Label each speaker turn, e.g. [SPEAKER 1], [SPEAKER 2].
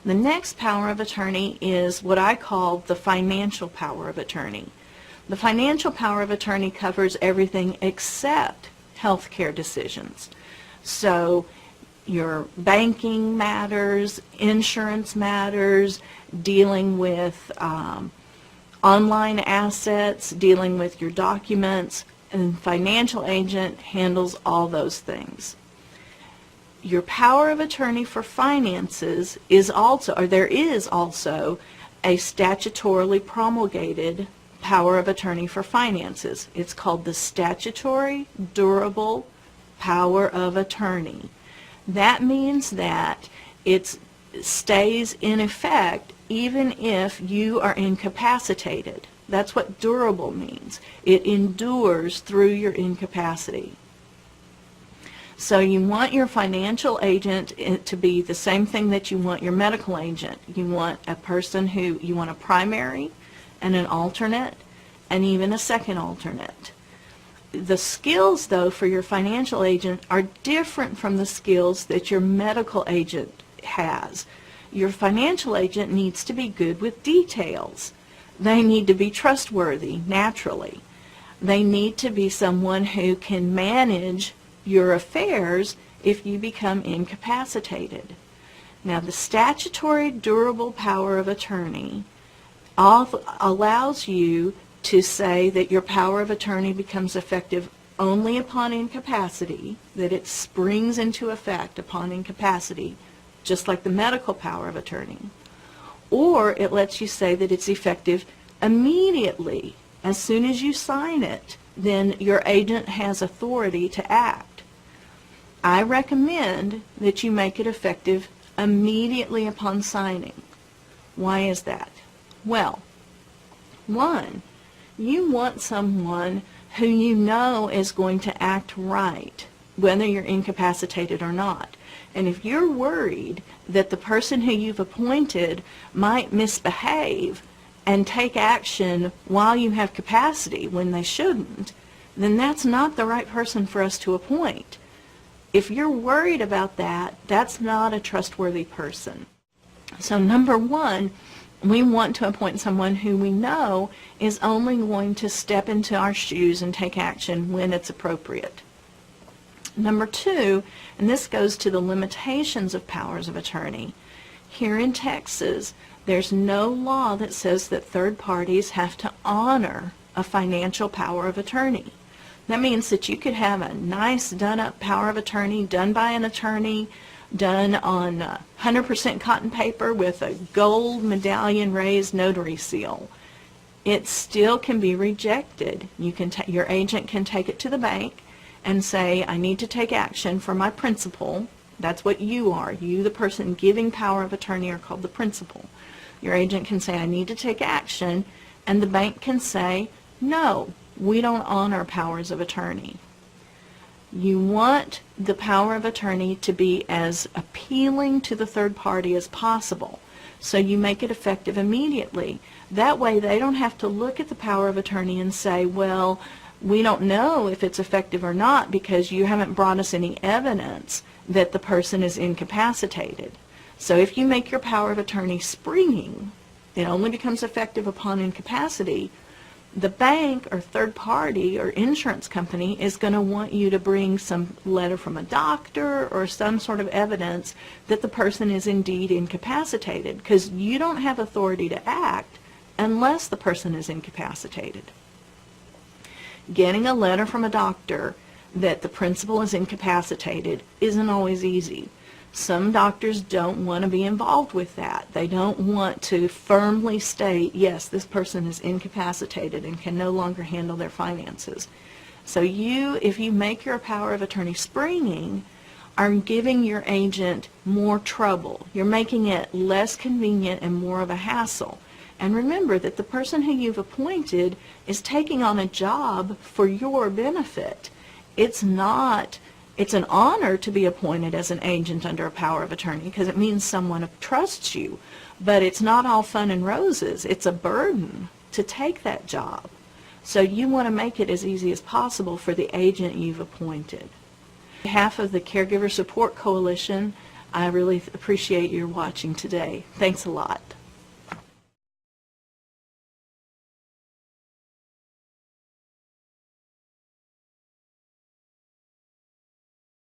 [SPEAKER 1] The next power of attorney is what I call the financial power of attorney. The financial power of attorney covers everything except health care decisions. So your banking matters, insurance matters, dealing with online assets, dealing with your documents, and financial agent handles all those things. Your power of attorney for finances is also, or there is also, a statutorily promulgated power of attorney for finances. It's called the statutory durable power of attorney. That means that it stays in effect even if you are incapacitated. That's what durable means. It endures through your incapacity. So you want your financial agent to be the same thing that you want your medical agent. You want a person who, you want a primary and an alternate and even a second alternate. The skills, though, for your financial agent are different from the skills that your medical agent has. Your financial agent needs to be good with details. They need to be trustworthy, naturally. They need to be someone who can manage your affairs if you become incapacitated. Now, the statutory durable power of attorney allows you to say that your power of attorney becomes effective only upon incapacity, that it springs into effect upon incapacity, just like the medical power of attorney. Or it lets you say that it's effective immediately. As soon as you sign it, then your agent has authority to act. I recommend that you make it effective immediately upon signing. Why is that? Well, one, you want someone who you know is going to act right, whether you're incapacitated or not. And if you're worried that the person who you've appointed might misbehave and take action while you have capacity when they shouldn't, then that's not the right person for us to appoint. If you're worried about that, that's not a trustworthy person. So number one, we want to appoint someone who we know is only going to step into our shoes and take action when it's appropriate. Number two, and this goes to the limitations of powers of attorney. Here in Texas, there's no law that says that third parties have to honor a financial power of attorney. That means that you could have a nice done-up power of attorney done by an attorney, done on 100% cotton paper with a gold medallion raised notary seal. It still can be rejected. Your agent can take it to the bank and say, I need to take action for my principal. That's what you are. You, the person giving power of attorney, are called the principal. Your agent can say, I need to take action, and the bank can say, no, we don't honor powers of attorney. You want the power of attorney to be as appealing to the third party as possible, so you make it effective immediately. That way they don't have to look at the power of attorney and say, well, we don't know if it's effective or not because you haven't brought us any evidence that the person is incapacitated. So if you make your power of attorney springing, it only becomes effective upon incapacity. The bank or third party or insurance company is going to want you to bring some letter from a doctor or some sort of evidence that the person is indeed incapacitated, because you don't have authority to act unless the person is incapacitated. Getting a letter from a doctor that the principal is incapacitated isn't always easy. Some doctors don't want to be involved with that. They don't want to firmly state, yes, this person is incapacitated and can no longer handle their finances. So if you make your power of attorney springing, are giving your agent more trouble. You're making it less convenient and more of a hassle. And remember that the person who you've appointed is taking on a job for your benefit. It's an honor to be appointed as an agent under a power of attorney because it means someone trusts you. But it's not all fun and roses. It's a burden to take that job. So you want to make it as easy as possible for the agent you've appointed. On behalf of the Caregiver Support Coalition, I really appreciate your watching today. Thanks a lot.